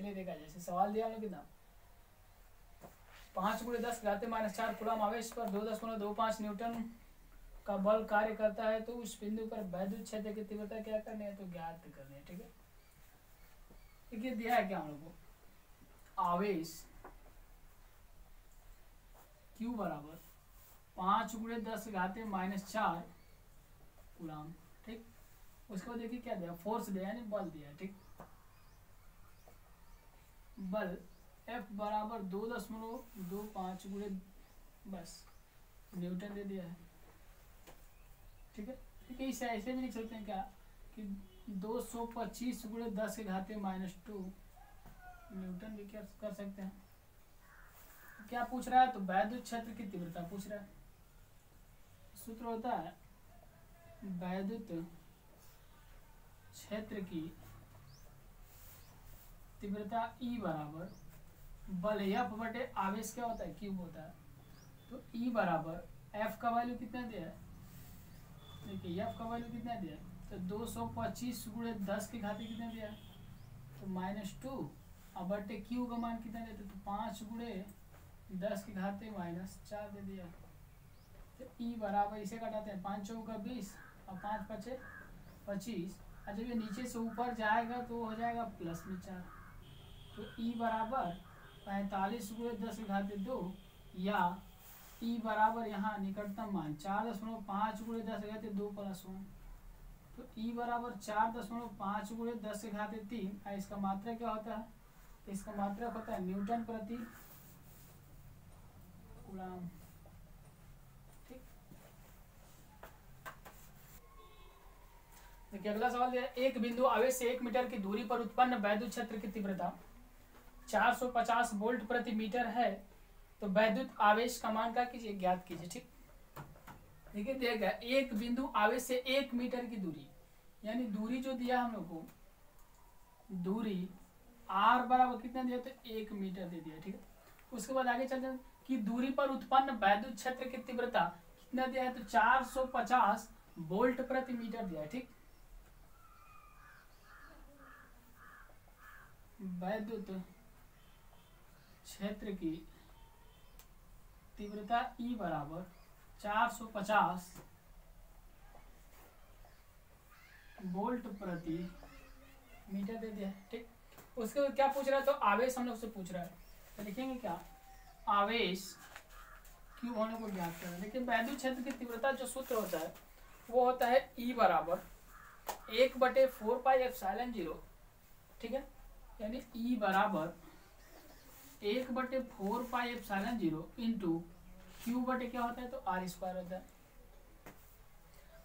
लिखेंगे देखा, जैसे सवाल दिया हम लोग कितना 5 × 10⁻⁴ कूलम आवेश पर 2.25 न्यूटन का बल कार्य करता है, तो उस बिंदु पर वैद्युत क्षेत्र की तीव्रता क्या करनी है, तो ज्ञात करनी है। ठीक है, देखिए दिया है क्या हम लोग को, आवेश Q बराबर 5 × 10⁻⁴ कूलम। ठीक, उसके बाद देखिए क्या दिया, फोर्स दिया यानी बल दिया। ठीक, बल F बराबर 2.25 बस न्यूटन दे दिया है। ठीक है, ठीक है, इसे ऐसे भी लिख सकते हैं क्या कि 225 × 10⁻⁻² न्यूटन भी क्या कर सकते हैं। क्या पूछ रहा है, तो वैद्युत क्षेत्र की तीव्रता पूछ रहा है। सूत्र होता है वैद्युत क्षेत्र की तीव्रता E बराबर बल F बटे आवेश क्या होता है, क्यूब होता है। तो E बराबर F का वैल्यू कितना दिया है, देखिए F का वैल्यू कितना दिया है, तो 225 × 10 की घात कितना दिया है, तो -2 अब बटे Q का मान कितना देते, तो 5 × 10 की घात -4 दे दिया। तो E बराबर, इसे घटाते हैं, 5 × 4 = 20 और 5 × 5 = 25, और जब ये नीचे से ऊपर जाएगा तो हो जाएगा +4। तो E बराबर 45 × 10 की घात 2 या E बराबर यहाँ निकटतम मान 4.5 × 10 की घात 2 + 1, तो E बराबर 4.5 × 10 की घात 3। इसका मात्रक क्या होता है, इसका मात्रक होता है न्यूटन प्रति कूलम। ठीक, देखिए अगला सवाल दिया, एक बिंदु आवेश से 1 मीटर की दूरी पर उत्पन्न वैद्युत क्षेत्र की तीव्रता 450 वोल्ट प्रति मीटर है, तो वैद्युत आवेश का मान क्या कीजिए, ज्ञात कीजिए। ठीक, देखिए दिया गया एक बिंदु आवेश से 1 मीटर की दूरी, यानी दूरी जो दिया हम लोग को, दूरी r बराबर कितना दिया, तो 1 मीटर दे दिया। ठीक है, उसके बाद आगे चलते हैं कि दूरी पर उत्पन्न वैद्युत क्षेत्र की तीव्रता कितना दिया है, तो 450 वोल्ट प्रति मीटर दिया है। ठीक, वैद्युत क्षेत्र की तीव्रता E बराबर 450 वोल्ट प्रति मीटर दे दिया। ठीक, उसके बाद क्या पूछ रहा है, तो आवेश हम लोग से पूछ रहा है, तो लिखेंगे क्या, आवेश क्यों होने को ज्ञात करना है। लेकिन वैद्युत क्षेत्र की तीव्रता जो सूत्र होता है वो होता है E बराबर 1/4πε0। ठीक है, यानी E बराबर 1/4πε0 इंटू Q बटे क्या होता है, तो r² होता है।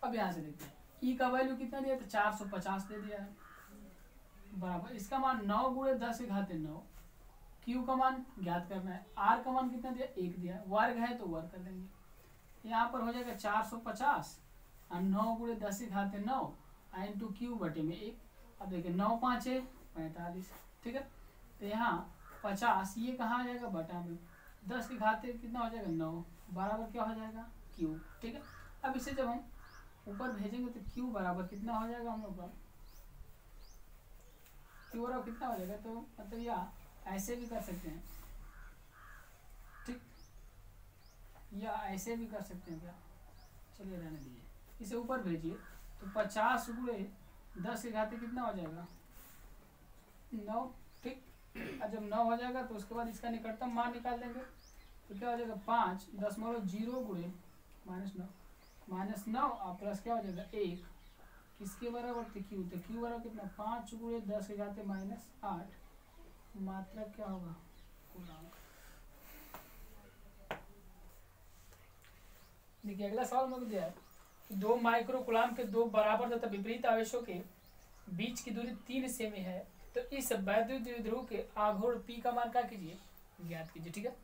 अब यहाँ से देखते हैं E का वैल्यू कितना दिया, तो 450 दे दिया है, बराबर इसका मान 9 × 10 की घात 9, Q का मान ज्ञात करना है, R का मान कितना दिया, 1 दिया है, वर्ग है तो वर्ग कर देंगे। यहाँ पर हो जाएगा 450 और 9 × 10 की घात 9 इंटू Q बटे में 1। अब देखिए 9 × 5 = 45। ठीक है, तो यहाँ 50 ये कहाँ आ जाएगा, बटा में 10 की घात कितना हो जाएगा, 9 बराबर क्या हो जाएगा, Q। ठीक है, अब इसे जब हम ऊपर भेजेंगे तो Q बराबर कितना हो जाएगा, हम लोग का Q बराबर कितना हो जाएगा, तो मतलब या ऐसे भी कर सकते हैं। ठीक, या ऐसे भी कर सकते हैं क्या, चलिए रहने दीजिए, इसे ऊपर भेजिए, तो 50 × 10 की घात कितना हो जाएगा, 9। ठीक, और जब 9 हो जाएगा तो उसके बाद इसका निकटतम मान निकाल देंगे, तो क्या हो जाएगा 5.0 × -9 और प्लस क्या हो जाएगा 1, किसके बराबर, तो Q, तो Q बराबर कितना, 5 × 10 की घात -8, मात्रक क्या होगा, कूलम। देखिए अगला सवाल में दिया है, 2 माइक्रो कूलम के 2 बराबर तथा विपरीत आवेशों के बीच की दूरी 3 सेमी है, तो इस वैद्युत द्विध्रुव के आघूर्ण P का मान क्या कीजिए, ज्ञात कीजिए। ठीक है,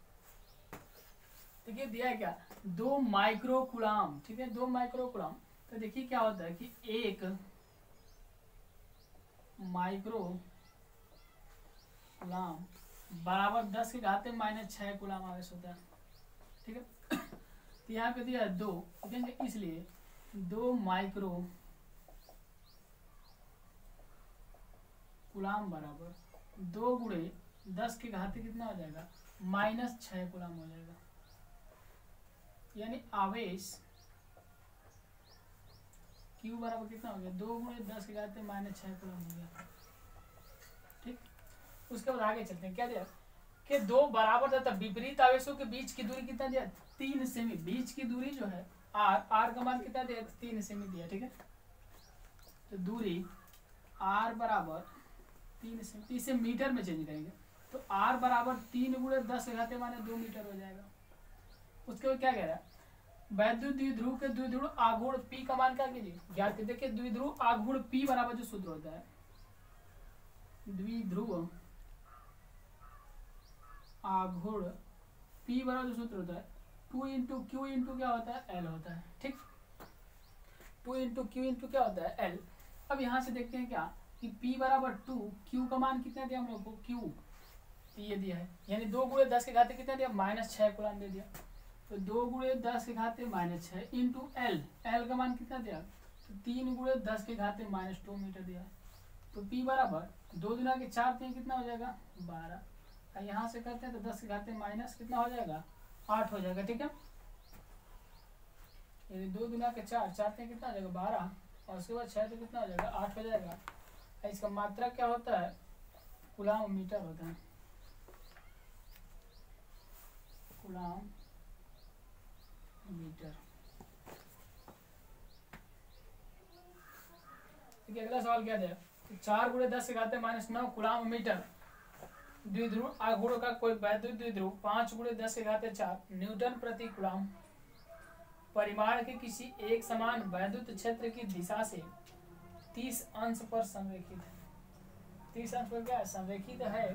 देखिए दिया है क्या, 2 माइक्रो कूलम। ठीक है, 2 माइक्रो कूलम, तो देखिए क्या होता है कि 1 माइक्रो कूलम बराबर 10 की घात -6 कूलम आवेश होता है। ठीक है, तो यहाँ पे दिया है 2, इसलिए 2 माइक्रो कूलम बराबर 2 गुणे 10 के घाते कितना हो जाएगा, -6 कूलम हो जाएगा। यानी आवेश Q बराबर कितना हो गया, 2 गुणे 10 के घाते -6 कूलम हो गया। ठीक, उसके बाद आगे चलते हैं। क्या दिया कि 2 बराबर तथा विपरीत आवेशों के बीच की दूरी कितना दिया, 3 सेमी। बीच की दूरी जो है r का मान कितना दिया, 3 सेमी दिया। ठीक है, तो दूरी r बराबर 3 सेमी, इसे मीटर में चेंज करेंगे तो r बराबर 3 गुणे 10 के घाते -2 मीटर हो जाएगा। उसके बाद क्या कह रहा है, वैद्युत द्विध्रुव के द्विध्रुव आघूर्ण P का मान क्या कीजिए, ज्ञात कीजिए। देखिए द्विध्रुव आघूर्ण P बराबर जो सूत्र होता है, द्विध्रुव आघूर्ण P बराबर जो सूत्र होता है 2 इंटू क्यू इंटू क्या होता है, L होता है। ठीक, 2 इंटू क्यू इंटू क्या होता है, L। अब यहाँ से देखते हैं क्या कि P बराबर 2, Q का मान कितना दिया हम लोग को, Q ये दिया है, यानी 2 गुणे 10 के घाते कितना दिया, -6 कूलम दे दिया। तो 2 गुणे 10 के घाते -6 इंटू L, L का मान कितना दिया, तो 3 गुणे 10 के घाते -2 मीटर दिया। तो P बराबर 2 दुना के 4 3 कितना हो जाएगा, 12। यहाँ से करते हैं तो 10 के घाते माइनस कितना हो जाएगा, 8 हो जाएगा। ठीक है, यानी 2 दुना के 4 4 3 कितना हो जाएगा, 12, और उसके बाद 6 तो कितना हो जाएगा, 8 हो जाएगा। इसका मात्रा क्या होता है, कूलम मीटर होता है, कूलम मीटर। ठीक है, अगला सवाल क्या दिया, 4 गुणे 10 के घाते -9 कूलम मीटर द्विध्रुव आघूर्ण का कोई वैद्युत द्विध्रुव 5 गुणे 10 के घाते 4 न्यूटन प्रति कूलम परिमाण के किसी एक समान वैद्युत क्षेत्र की दिशा से 30 अंश पर संरेखित है। 30 अंश पर क्या है, संरेखित है।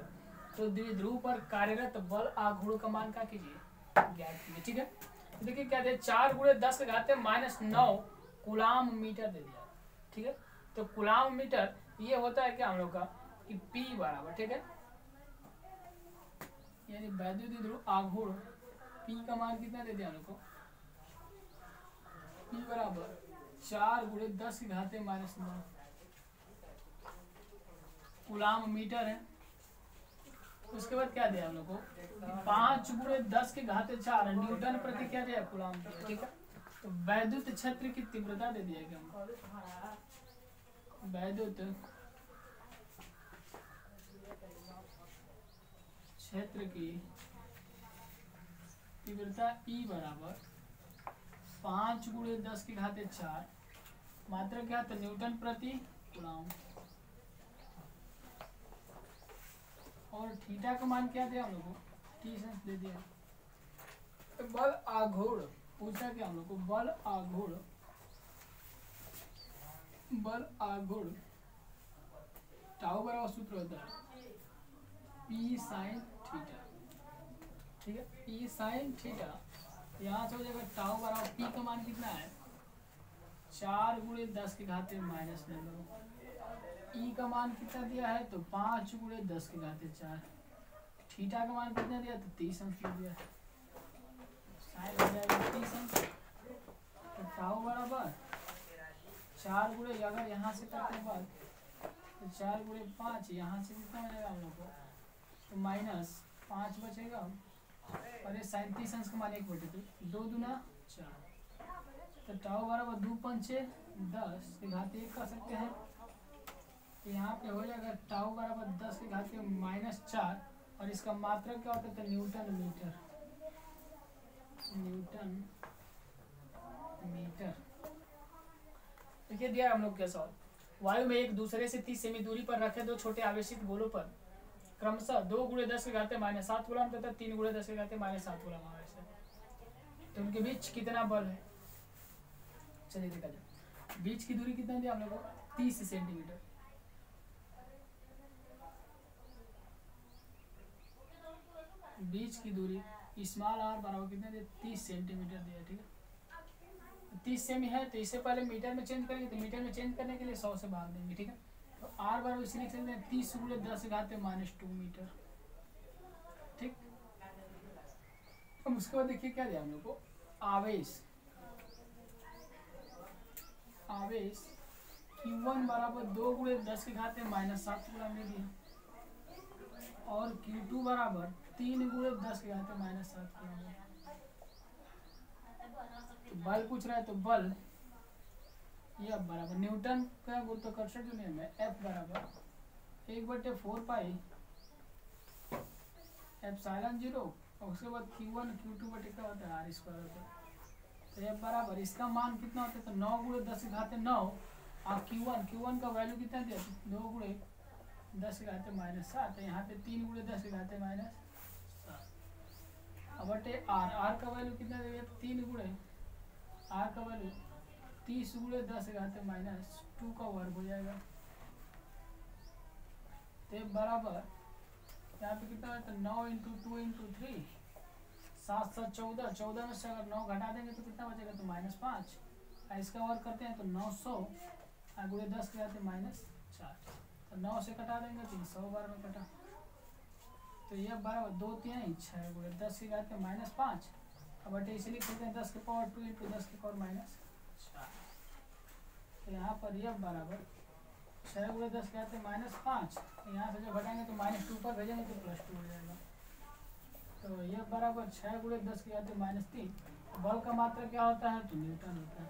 तो द्विध्रुव पर कार्यरत बल आघूर्ण का मान क्या कीजिए, ज्ञात कीजिए। ठीक है, देखिए क्या दे, 4 गुणे 10 के घाते -9 कूलम मीटर दे दिया। ठीक है, तो कूलम मीटर ये होता है क्या हम लोग का कि P बराबर, ठीक है, यानी वैद्युत द्विध्रुव आघूर्ण P का मान कितना दे दिया हम लोग को, P बराबर 4 गुणे 10 के घाते -9 कूलम मीटर है। उसके बाद क्या दिया हम लोग को, 5 गुणे 10 के घाते 4 न्यूटन प्रति क्या दिया, कूलम। ठीक है, तो वैद्युत क्षेत्र की तीव्रता दे दिया गया, वैद्युत क्षेत्र की तीव्रता E बराबर 5 गुणे 10 के घाते 4, मात्रा क्या था, न्यूटन प्रति कूलम। और थीटा का मान क्या दिया हम लोग को, टी दे दिया। तो बल आघूर्ण पूछा क्या हम लोग को, बल आघूर्ण टाउ बराबर सूत्र होता है P sin थीटा। ठीक है, P sin थीटा, यहाँ से हो जाएगा टाउ बराबर P का मान कितना है, 4 गुणे 10 के घाते -9। E का मान कितना दिया है, तो 5 गुणे 10 के घाते 4। थीटा का मान कितना दिया, तो 30 अंश दिया। साइन हो जाएगा 30 अंश, तो टाउ बराबर 4 गुणे, अगर यहाँ से करते हैं बात तो 4 गुणे 5, यहाँ से कितना हो जाएगा हम लोग को, तो -5 बचेगा, और ये साइन 30 अंश का मान 1/2, 2 दुना 4। तो टाउ बराबर 2 पंचे 10 के घाते 1 कर सकते हैं। तो यहाँ पे हो जाएगा टाउ बराबर 10 के घाते -4, और इसका मात्रा क्या होता है, तो न्यूटन मीटर, न्यूटन मीटर। देखिए दिया हम लोग के सवाल, वायु में एक दूसरे से 30 सेमी दूरी पर रखे 2 छोटे आवेशित गोलों पर क्रमशः 2 गुणे 10 के घाते -7 कूलम तथा 3 गुणे 10 के घाते -7 कूलम आवेश है। तो उनके बीच कितना बल है, चलिए देखा जाए। बीच की दूरी कितना दिया हम लोग को, 30 सेंटीमीटर। बीच की दूरी स्मॉल r बराबर कितना दिया, 30 सेंटीमीटर दिया। ठीक है, 30 सेमी है, तो इससे पहले मीटर में चेंज करेंगे, तो मीटर में चेंज करने के लिए 100 से भाग देंगे। ठीक है, तो r बराबर इसे लिख सकते हैं 30 गुणे 10 के घाते -2 मीटर। ठीक, अब उसके बाद देखिए क्या दिया हम लोग को, आवेश Q1 बराबर 2 गुणे 10 के घाते -7 कूलम दे दिया। और Q2 बराबर 3 गुणे 10 के घाते -7 किलोमीटर। तो बल पूछ रहा है, तो बल F बराबर न्यूटन का गुरुत्वाकर्षण जो नियम है, F बराबर 1/4 पाई एप्सिलॉन 0 और उसके बाद Q1 Q2 बटे क्या होता है, R स्क्वायर होता है। तो F बराबर इसका मान कितना होता है, तो 9 गुणे 10 के घाते 9 और Q1 का वैल्यू कितना दिया, 2 गुणे 10 के घाते -7 है। यहाँ पे 3 गुणे 10 के घाते -7 अब बटे R का वैल्यू कितना देगा, 3 गुणे R का वैल्यू 30 गुणे 10 के घाते -2 का वर्ग हो जाएगा। तो बराबर यहाँ पे कितना है, तो 9 × 2 × 3 7 7 14, 14 में से अगर 9 घटा देंगे तो कितना बचेगा, तो -5। इसका वर्ग करते हैं तो 900 गुणे 10 के घाते -4, तो 9 से कटा देंगे तो 100 बार में कटा। तो यह बराबर 2 3 6 गुणे 10 के घाते -5 अब बटे इसे लिख सकते हैं 10 के पावर 2 × 10 के पावर -4। तो यहाँ पर यह बराबर 6 गुणे 10 के घाते -5, यहाँ से जो घटाएंगे तो -2 पर भेजेंगे तो +2 हो जाएगा। तो यह बराबर 6 गुणे 10 के घाते -3। बल का मात्रा क्या होता है, तो न्यूटन होता है।